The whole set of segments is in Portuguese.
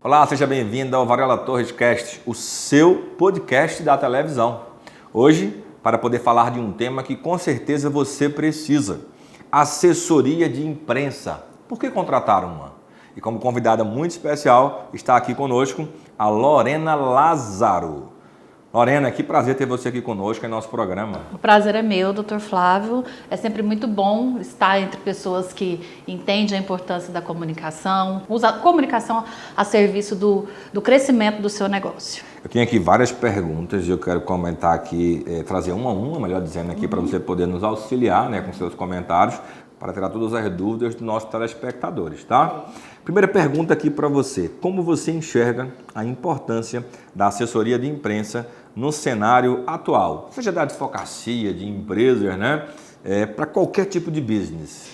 Olá, seja bem-vindo ao Varela Torres Cast, o seu podcast da televisão. Hoje, para poder falar de um tema que com certeza você precisa, assessoria de imprensa. Por que contratar uma? E como convidada muito especial, está aqui conosco a Lorena Lázaro. Lorena, que prazer ter você aqui conosco em nosso programa. O prazer é meu, Dr. Flávio. É sempre muito bom estar entre pessoas que entendem a importância da comunicação, usa a comunicação a serviço do crescimento do seu negócio. Eu tenho aqui várias perguntas e eu quero comentar aqui, trazer uma a uma, melhor dizendo aqui, para você poder nos auxiliar, com seus comentários, para tirar todas as dúvidas dos nossos telespectadores, tá? Primeira pergunta aqui para você. Como você enxerga a importância da assessoria de imprensa no cenário atual? Seja da advocacia, de empresas, para qualquer tipo de business.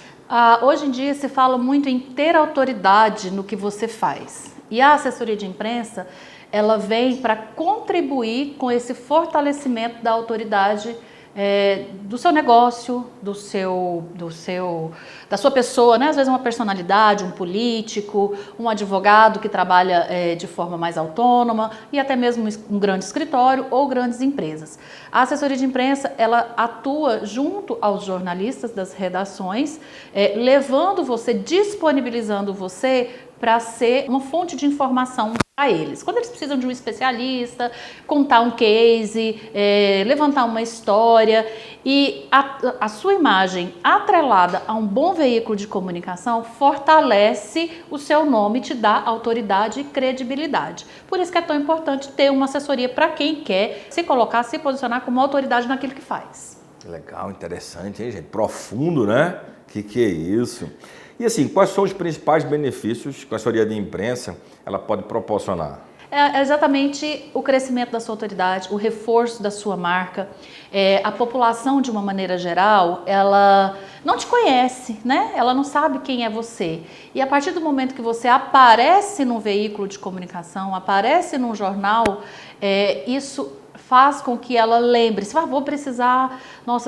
Hoje em dia se fala muito em ter autoridade no que você faz. E a assessoria de imprensa, ela vem para contribuir com esse fortalecimento da autoridade do seu negócio, da sua pessoa, Às vezes uma personalidade, um político, um advogado que trabalha de forma mais autônoma e até mesmo um grande escritório ou grandes empresas. A assessoria de imprensa, ela atua junto aos jornalistas das redações, disponibilizando você para ser uma fonte de informação para eles. Quando eles precisam de um especialista, contar um case, levantar uma história, e a sua imagem atrelada a um bom veículo de comunicação fortalece o seu nome, te dá autoridade e credibilidade. Por isso que é tão importante ter uma assessoria para quem quer se colocar, se posicionar como autoridade naquilo que faz. Legal, interessante, hein, gente? Profundo, né? Que é isso? E assim, quais são os principais benefícios que a assessoria de imprensa ela pode proporcionar? É exatamente o crescimento da sua autoridade, o reforço da sua marca. A população, de uma maneira geral, ela não te conhece, Ela não sabe quem é você. E a partir do momento que você aparece num veículo de comunicação, aparece num jornal, isso faz com que ela lembre, se vou precisar,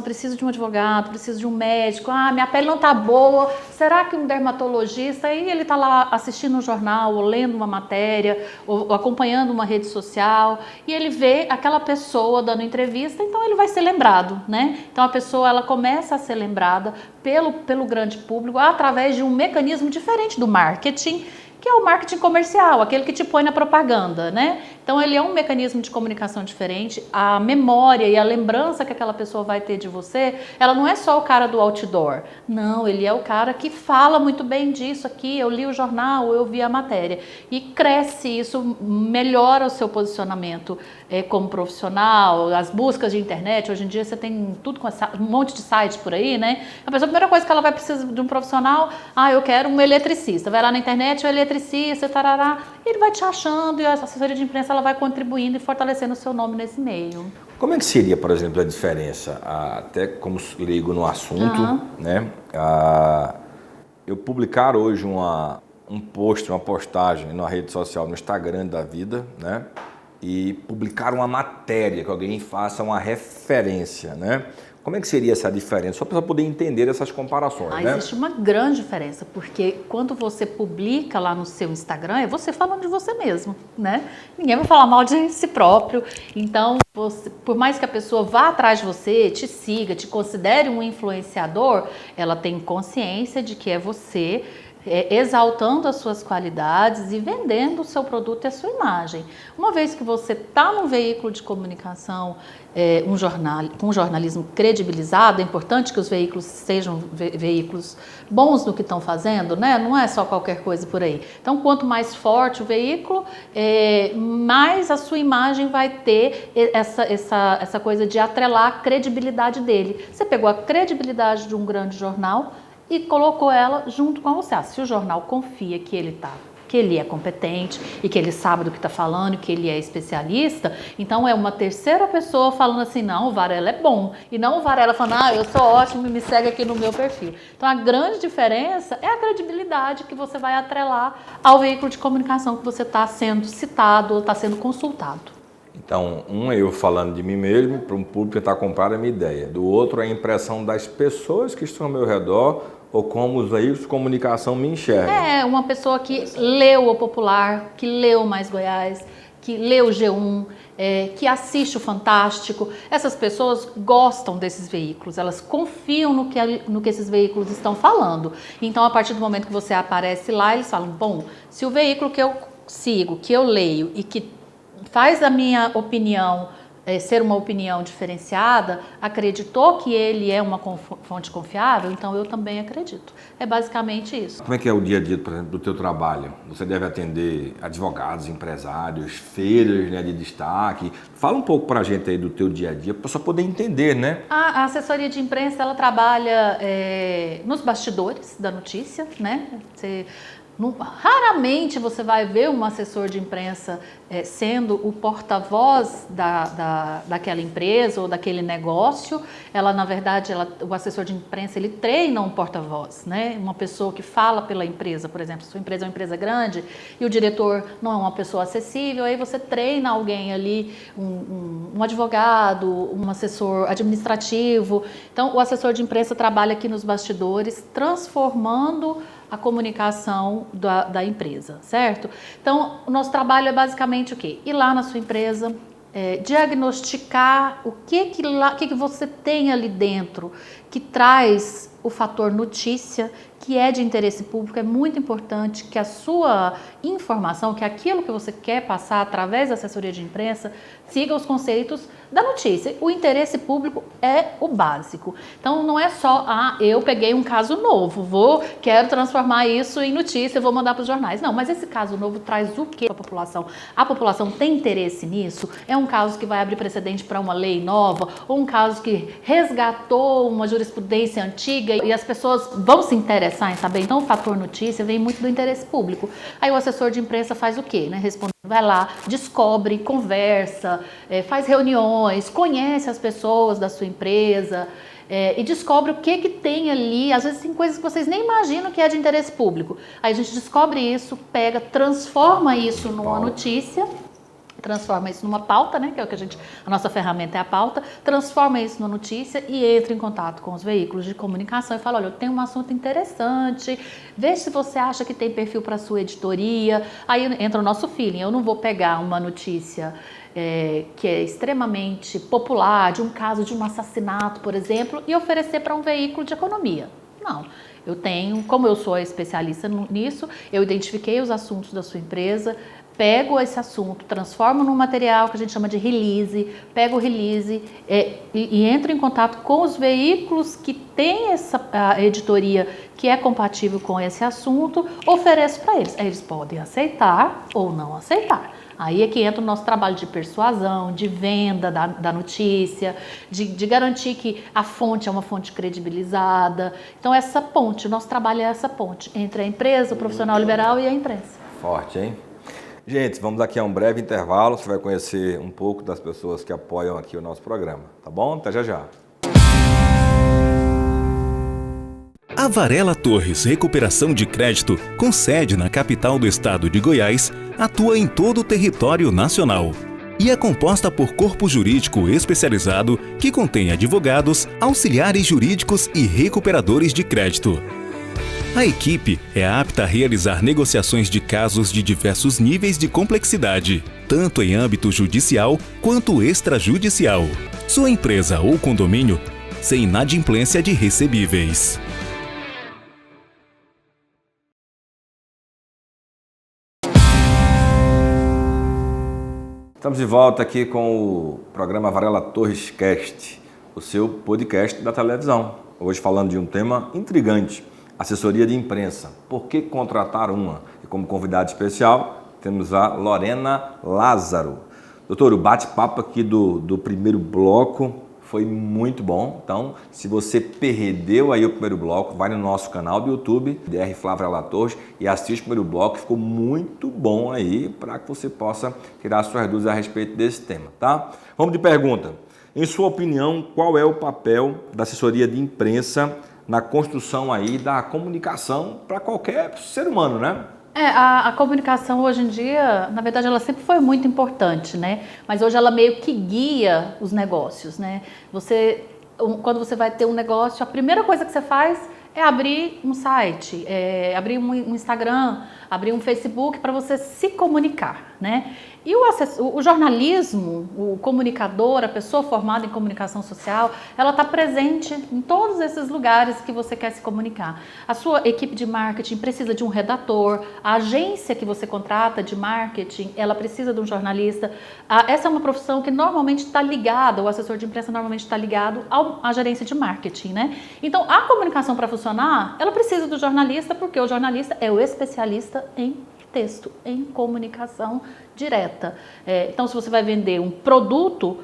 preciso de um advogado, preciso de um médico, minha pele não tá boa, será que um dermatologista, aí ele tá lá assistindo um jornal, ou lendo uma matéria, ou acompanhando uma rede social, e ele vê aquela pessoa dando entrevista, então ele vai ser lembrado, Então a pessoa, ela começa a ser lembrada pelo grande público através de um mecanismo diferente do marketing, que é o marketing comercial, aquele que te põe na propaganda, Então ele é um mecanismo de comunicação diferente, a memória e a lembrança que aquela pessoa vai ter de você, ela não é só o cara do outdoor, não, ele é o cara que fala muito bem disso aqui, eu li o jornal, eu vi a matéria, e cresce isso, melhora o seu posicionamento como profissional, as buscas de internet, hoje em dia você tem tudo com um monte de sites por aí, A pessoa, a primeira coisa que ela vai precisar de um profissional, eu quero um eletricista, vai lá na internet, o eletricista, tarará, ele vai te achando e a assessoria de imprensa ela vai contribuindo e fortalecendo o seu nome nesse meio. Como é que seria, por exemplo, a diferença, até como leigo no assunto, eu publicar hoje um post, uma postagem na rede social, no Instagram da vida, e publicar uma matéria, que alguém faça uma referência, Como é que seria essa diferença? Só para poder entender essas comparações, Existe uma grande diferença, porque quando você publica lá no seu Instagram, é você falando de você mesmo, Ninguém vai falar mal de si próprio. Então, por mais que a pessoa vá atrás de você, te siga, te considere um influenciador, ela tem consciência de que é você, exaltando as suas qualidades e vendendo o seu produto e a sua imagem. Uma vez que você está num veículo de comunicação, com um jornalismo credibilizado, é importante que os veículos sejam veículos bons no que estão fazendo, Não é só qualquer coisa por aí. Então, quanto mais forte o veículo, mais a sua imagem vai ter essa coisa de atrelar a credibilidade dele. Você pegou a credibilidade de um grande jornal e colocou ela junto com você. Se o jornal confia que ele é competente e que ele sabe do que está falando, que ele é especialista, então é uma terceira pessoa falando assim, não, o Varela é bom. E não o Varela falando, eu sou ótimo e me segue aqui no meu perfil. Então a grande diferença é a credibilidade que você vai atrelar ao veículo de comunicação que você está sendo citado ou está sendo consultado. Então, um é eu falando de mim mesmo, para um público tentar comprar a minha ideia. Do outro é a impressão das pessoas que estão ao meu redor ou como os veículos de comunicação me enxergam. É, uma pessoa que leu o Popular, que leu Mais Goiás, que leu o G1, que assiste o Fantástico. Essas pessoas gostam desses veículos, elas confiam no que esses veículos estão falando. Então, a partir do momento que você aparece lá, eles falam, bom, se o veículo que eu sigo, que eu leio e que faz a minha opinião ser uma opinião diferenciada, acreditou que ele é uma fonte confiável, então eu também acredito. É basicamente isso. Como é que é o dia a dia, por exemplo, do teu trabalho? Você deve atender advogados, empresários, feiras, né, de destaque. Fala um pouco pra gente aí do teu dia a dia, para só poder entender, né? A assessoria de imprensa, ela trabalha nos bastidores da notícia, né? Raramente você vai ver um assessor de imprensa sendo o porta-voz daquela empresa ou daquele negócio. Ela, na verdade, o assessor de imprensa, ele treina um porta-voz, né? Uma pessoa que fala pela empresa, por exemplo, se sua empresa é uma empresa grande e o diretor não é uma pessoa acessível, aí você treina alguém ali, um advogado, um assessor administrativo. Então, o assessor de imprensa trabalha aqui nos bastidores, transformando a comunicação da empresa, certo? Então, o nosso trabalho é basicamente o quê? Ir lá na sua empresa, diagnosticar o que você tem ali dentro que traz o fator notícia, que é de interesse público. É muito importante que a sua informação, que aquilo que você quer passar através da assessoria de imprensa, siga os conceitos da notícia. O interesse público é o básico. Então, não é só, eu peguei um caso novo, quero transformar isso em notícia, vou mandar para os jornais. Não, mas esse caso novo traz o quê para a população? A população tem interesse nisso? É um caso que vai abrir precedente para uma lei nova? Ou um caso que resgatou uma jurisprudência antiga e as pessoas vão se interessar em saber? Então, o fator notícia vem muito do interesse público. Aí o assessor de imprensa faz o quê? Responde, vai lá, descobre, conversa, faz reuniões, conhece as pessoas da sua empresa e descobre o que tem ali. Às vezes tem coisas que vocês nem imaginam que é de interesse público. Aí a gente descobre isso, pega, transforma isso numa notícia, transforma isso numa pauta, né, que é o que a nossa ferramenta é a pauta, transforma isso numa notícia e entra em contato com os veículos de comunicação e fala, olha, eu tenho um assunto interessante, vê se você acha que tem perfil para sua editoria. Aí entra o nosso feeling. Eu não vou pegar uma notícia que é extremamente popular, de um caso de um assassinato, por exemplo, e oferecer para um veículo de economia. Não. Eu tenho, como eu sou especialista nisso, eu identifiquei os assuntos da sua empresa, pego esse assunto, transformo num material que a gente chama de release, pego o release e entro em contato com os veículos que têm a editoria que é compatível com esse assunto, ofereço para eles. Aí eles podem aceitar ou não aceitar. Aí é que entra o nosso trabalho de persuasão, de venda da notícia, de garantir que a fonte é uma fonte credibilizada. Então, essa ponte, o nosso trabalho é essa ponte entre a empresa, o profissional liberal e a imprensa. Forte, hein? Gente, vamos aqui a um breve intervalo, você vai conhecer um pouco das pessoas que apoiam aqui o nosso programa, tá bom? Até já já. A Varela Torres Recuperação de Crédito, com sede na capital do estado de Goiás, atua em todo o território nacional e é composta por corpo jurídico especializado que contém advogados, auxiliares jurídicos e recuperadores de crédito. A equipe é apta a realizar negociações de casos de diversos níveis de complexidade, tanto em âmbito judicial quanto extrajudicial. Sua empresa ou condomínio sem inadimplência de recebíveis. Estamos de volta aqui com o programa Varela Torres Cast, o seu podcast da televisão. Hoje falando de um tema intrigante, assessoria de imprensa. Por que contratar uma? E como convidado especial, temos a Lorena Lázaro. Doutor, o bate-papo aqui do primeiro bloco foi muito bom. Então, se você perdeu aí o primeiro bloco, vai no nosso canal do YouTube, DR Flávia Varela Torres, e assiste o primeiro bloco. Ficou muito bom aí para que você possa tirar suas dúvidas a respeito desse tema, tá? Vamos de pergunta. Em sua opinião, qual é o papel da assessoria de imprensa na construção aí da comunicação para qualquer ser humano, né? A comunicação hoje em dia, na verdade, ela sempre foi muito importante, né? Mas hoje ela meio que guia os negócios, né? Quando você vai ter um negócio, a primeira coisa que você faz é abrir um site, abrir um Instagram, abrir um Facebook para você se comunicar, né? E o jornalismo, o comunicador, a pessoa formada em comunicação social, ela está presente em todos esses lugares que você quer se comunicar. A sua equipe de marketing precisa de um redator, a agência que você contrata de marketing, ela precisa de um jornalista. Essa é uma profissão que normalmente está ligada, o assessor de imprensa normalmente está ligado à gerência de marketing, né? Então, a comunicação para funcionar, ela precisa do jornalista, porque o jornalista é o especialista em texto, em comunicação direta. Então, se você vai vender um produto,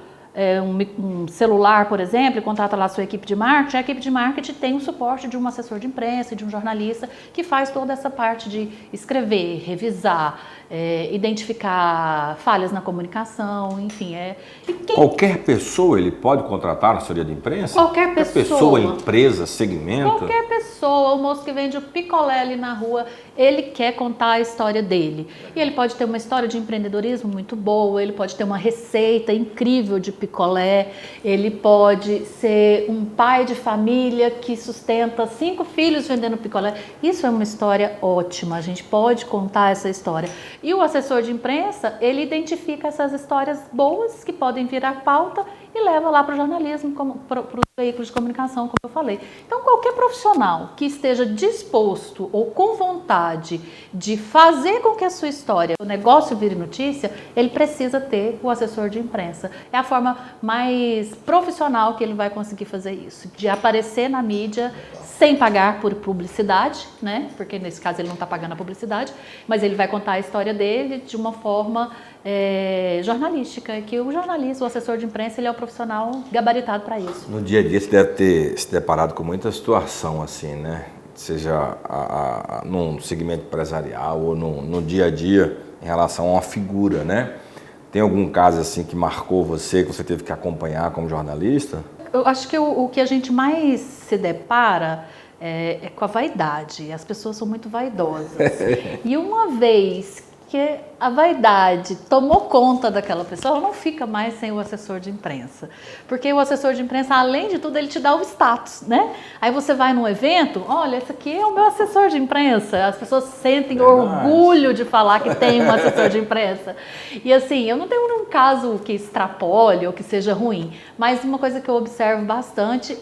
um celular, por exemplo, e contrata lá a sua equipe de marketing, a equipe de marketing tem o suporte de um assessor de imprensa, de um jornalista, que faz toda essa parte de escrever, revisar, identificar falhas na comunicação, enfim. Qualquer pessoa ele pode contratar na assessoria de imprensa? Qualquer pessoa, empresa, segmento? Qualquer pessoa, o moço que vende o picolé ali na rua, ele quer contar a história dele. E ele pode ter uma história de empreendedorismo muito boa, ele pode ter uma receita incrível de picolé, ele pode ser um pai de família que sustenta 5 filhos vendendo picolé. Isso é uma história ótima, a gente pode contar essa história. E o assessor de imprensa, ele identifica essas histórias boas que podem virar pauta e leva lá para o jornalismo, para os veículos de comunicação, como eu falei. Então, qualquer profissional que esteja disposto ou com vontade de fazer com que a sua história, o negócio vire notícia, ele precisa ter o assessor de imprensa. É a forma mais profissional que ele vai conseguir fazer isso, de aparecer na mídia sem pagar por publicidade, né? Porque nesse caso ele não está pagando a publicidade, mas ele vai contar a história dele de uma forma jornalística, que o jornalista, o assessor de imprensa, ele é o profissional gabaritado para isso. No dia a dia você deve ter se deparado com muita situação assim, né? Seja num segmento empresarial ou no dia a dia em relação a uma figura, né? Tem algum caso assim que marcou você, que você teve que acompanhar como jornalista? Eu acho que o que a gente mais se depara é com a vaidade. As pessoas são muito vaidosas. E uma vez que a vaidade tomou conta daquela pessoa, ela não fica mais sem o assessor de imprensa. Porque o assessor de imprensa, além de tudo, ele te dá o status, né? Aí você vai num evento, olha, esse aqui é o meu assessor de imprensa. As pessoas sentem orgulho de falar que tem um assessor de imprensa. E assim, eu não tenho nenhum caso que extrapole ou que seja ruim, mas uma coisa que eu observo bastante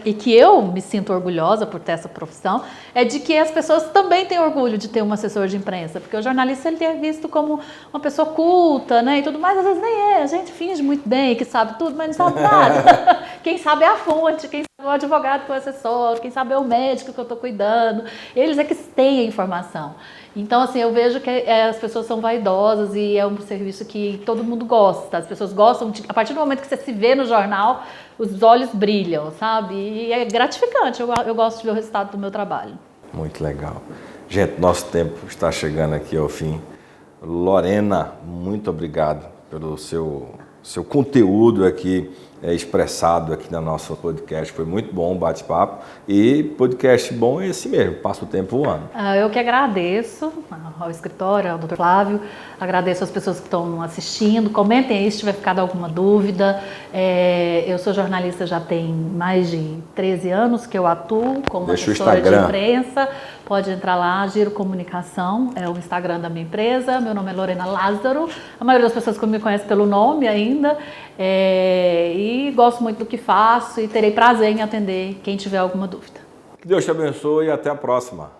e que eu me sinto orgulhosa por ter essa profissão, é de que as pessoas também têm orgulho de ter um assessor de imprensa, porque o jornalista ele é visto como uma pessoa culta, né, e tudo mais, às vezes nem é, a gente finge muito bem que sabe tudo, mas não sabe nada. Quem sabe é a fonte, quem sabe é o advogado que eu assessoro, quem sabe é o médico que eu estou cuidando, eles é que têm a informação. Então, assim, eu vejo que as pessoas são vaidosas e é um serviço que todo mundo gosta, as pessoas gostam, a partir do momento que você se vê no jornal, os olhos brilham, sabe? E é gratificante, eu gosto de ver o resultado do meu trabalho. Muito legal. Gente, nosso tempo está chegando aqui ao fim. Lorena, muito obrigado pelo seu conteúdo aqui expressado aqui no nosso podcast. Foi muito bom o bate-papo. E podcast bom é esse mesmo, passa o tempo voando. Eu que agradeço ao escritório, ao Dr. Flávio, agradeço às pessoas que estão assistindo. Comentem aí se tiver ficado alguma dúvida. Eu sou jornalista já tem mais de 13 anos que eu atuo como assessora de imprensa. Pode entrar lá, Giro Comunicação, é o Instagram da minha empresa. Meu nome é Lorena Lázaro. A maioria das pessoas que me conhece pelo nome ainda. E gosto muito do que faço e terei prazer em atender quem tiver alguma dúvida. Que Deus te abençoe e até a próxima.